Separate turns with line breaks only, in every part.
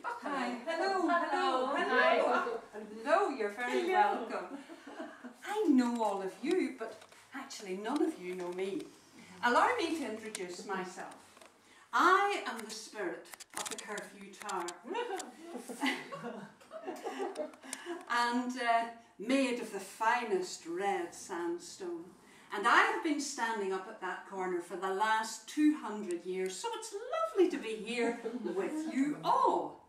Hi. Hello, you're very welcome. I know all of you, but actually none of you know me. Allow me to introduce myself. I am the spirit of the Curfew Tower. And made of the finest red sandstone. And I have been standing up at that corner for the last 200 years, so it's lovely to be here with you all.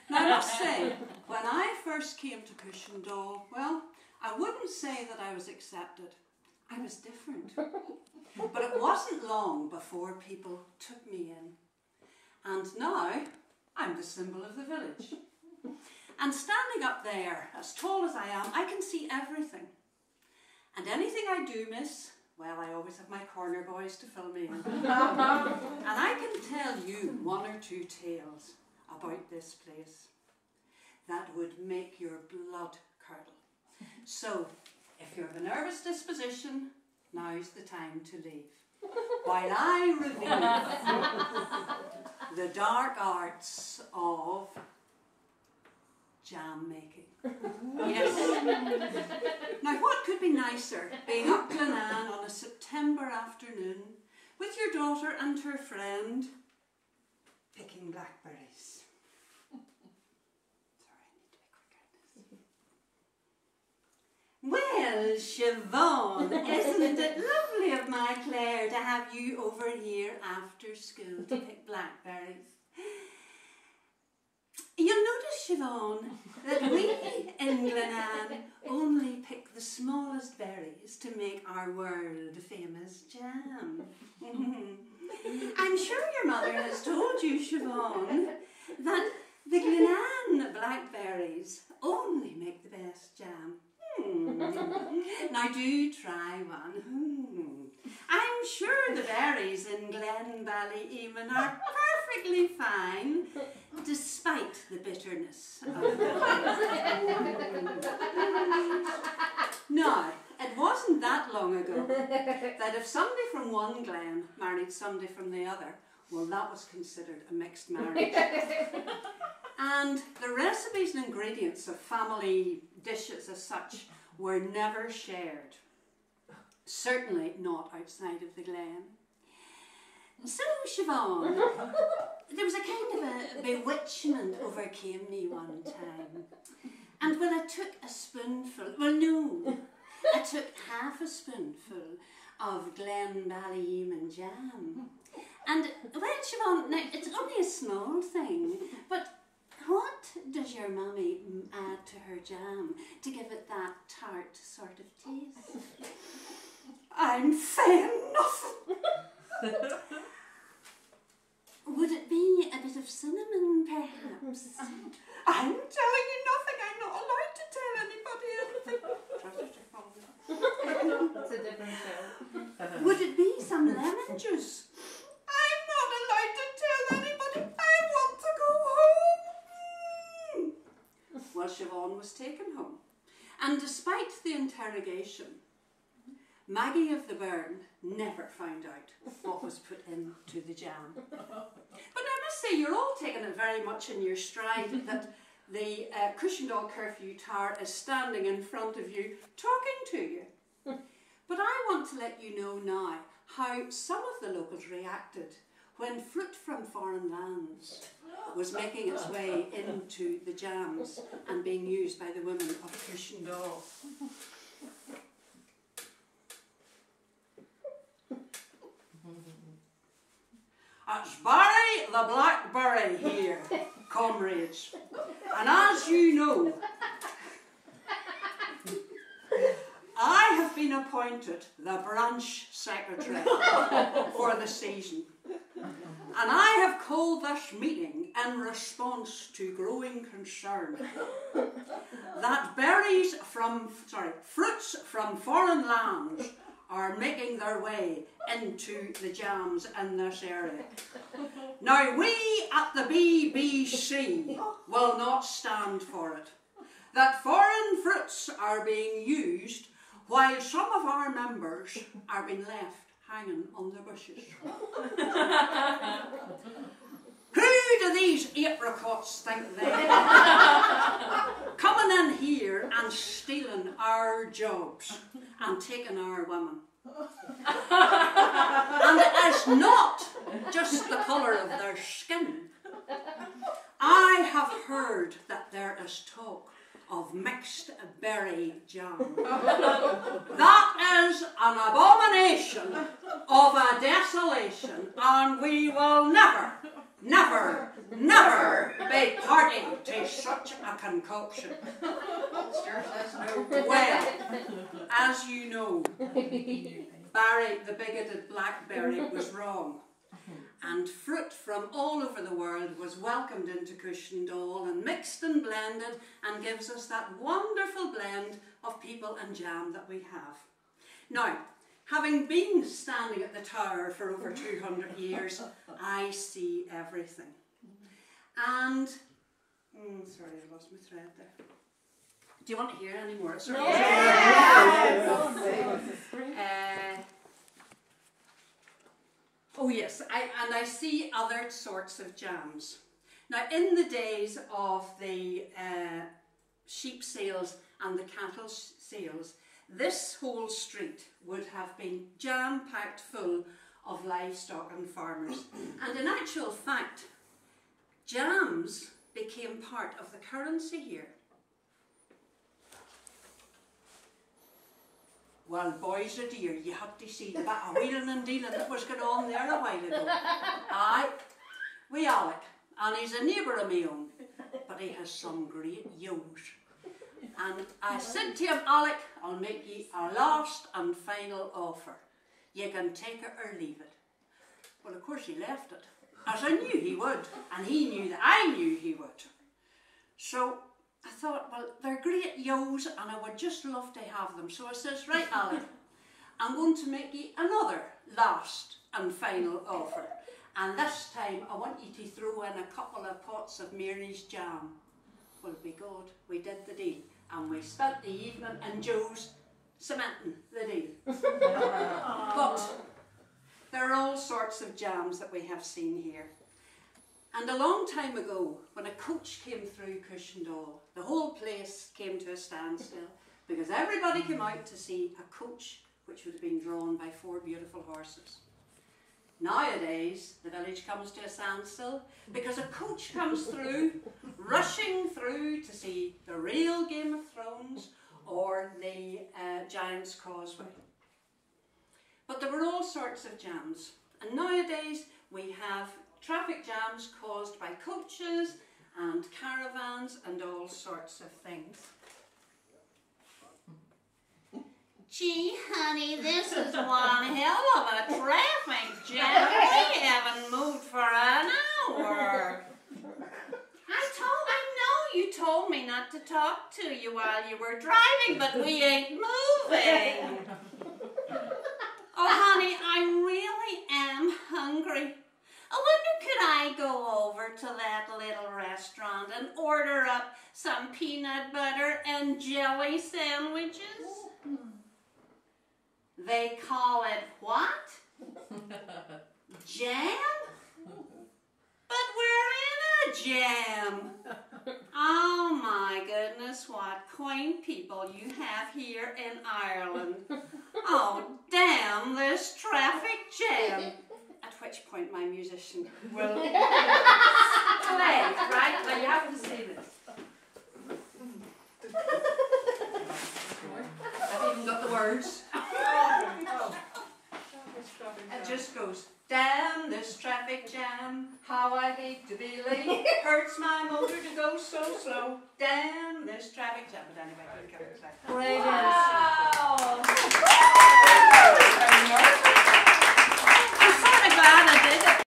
Now I must say, when I first came to Cushendall, well, I wouldn't say that I was accepted. I was different. But it wasn't long before people took me in. And now, I'm the symbol of the village. And standing up there, as tall as I am, I can see everything. And anything I do miss, well, I always have my corner boys to fill me in. And I can tell you one or two tales about this place that would make your blood curdle. So, if you're of a nervous disposition, now's the time to leave. While I reveal the dark arts of jam making. Yes. Now what could be nicer, being up Glenanne on a September afternoon with your daughter and her friend picking blackberries. Sorry, I need to be quicker. Well, Siobhan, isn't it lovely of my Claire to have you over here after school to pick blackberries? You'll notice, Siobhan, that we in Glenanne only pick the smallest berries to make our world-famous jam. I'm sure your mother has told you, Siobhan, that the Glenanne blackberries only make the best jam. Now do try one. I'm sure the berries in Glenballyman are perfectly fine, despite the bitterness of the Now, it wasn't that long ago that if somebody from one glen married somebody from the other, well, that was considered a mixed marriage. And the recipes and ingredients of family dishes as such were never shared. Certainly not outside of the glen. So, Siobhan, there was a kind of a bewitchment overcame me one time. And when I took a spoonful, well no, I took half a spoonful of Glenballyman jam. And, well, Siobhan, now, it's only a small thing, but what does your mummy add to her jam to give it that tart sort of taste? I'm saying nothing. Would it be a bit of cinnamon, perhaps? I'm telling you nothing. I'm not allowed to tell anybody anything.
That's a different show.
Would it be some lemon juice? I'm not allowed to tell anybody. I want to go home. Well, Siobhan was taken home. And despite the interrogation, Maggie of the Burn never found out what was put into the jam. But I must say, you're all taking it very much in your stride that the Cushendall Curfew Tower is standing in front of you, talking to you. But I want to let you know now how some of the locals reacted when fruit from foreign lands was making its way into the jams and being used by the women of Cushendall. It's Barry the Blackberry here, comrades. And as you know, I have been appointed the branch secretary for the season. And I have called this meeting in response to growing concern that fruits from foreign lands are making their way into the jams in this area. Now we at the BBC will not stand for it. That foreign fruits are being used while some of our members are being left hanging on the bushes. Who do these apricots think they? Coming in here and stealing our jobs and taking our women. And it is not just the colour of their skin. I have heard that there is talk of mixed berry jam. That is an abomination of a desolation, and we will never, never, never be party to such a concoction. Well, as you know, Barry, the bigoted blackberry, was wrong. And fruit from all over the world was welcomed into Cushendall and mixed and blended and gives us that wonderful blend of people and jam that we have. Now, having been standing at the tower for over 200 years, I see everything. And, sorry, I lost my thread there. Do you want to hear any more? Sorry. Oh yes, and I see other sorts of jams. Now in the days of the sheep sales and the cattle sales, this whole street would have been jam-packed full of livestock and farmers. And in actual fact, jams became part of the currency here. Well, boys a dear, you had to see the bit of wheeling and dealing that was going on there a while ago. Aye, we Alec, and he's a neighbour of my own, but he has some great yos. And I said to him, Alec, I'll make you a last and final offer. You can take it or leave it. Well, of course he left it, as I knew he would, and he knew that I knew he would. So I thought, well, they're great yos and I would just love to have them. So I says, right, Alan, I'm going to make you another last and final offer. And this time I want you to throw in a couple of pots of Mary's jam. Well, be good, we did the deal. And we spent the evening in Joe's cementing the deal. But there are all sorts of jams that we have seen here. And a long time ago, when a coach came through Cushendall, the whole place came to a standstill because everybody came out to see a coach which would have been drawn by 4 beautiful horses. Nowadays, the village comes to a standstill because a coach comes through, rushing through to see the real Game of Thrones or the Giant's Causeway. But there were all sorts of jams, and nowadays we have traffic jams caused by coaches and caravans and all sorts of things. Gee, honey, this is one hell of a traffic jam. We haven't moved for an hour. I know you told me not to talk to you while you were driving, but we ain't moving. Oh, honey, I really am hungry. I wonder could I go over to that little restaurant and order up some peanut butter and jelly sandwiches? They call it what? Jam? But we're in a jam. Oh my goodness, what quaint people you have here in Ireland. Oh, damn this traffic jam. At which point my musician will play, right? Now you have to say this. I've even got the words. It just goes, damn this traffic jam, how I hate to be late, hurts my motor to go so slow, damn this traffic jam. But anyway, I couldn't come inside.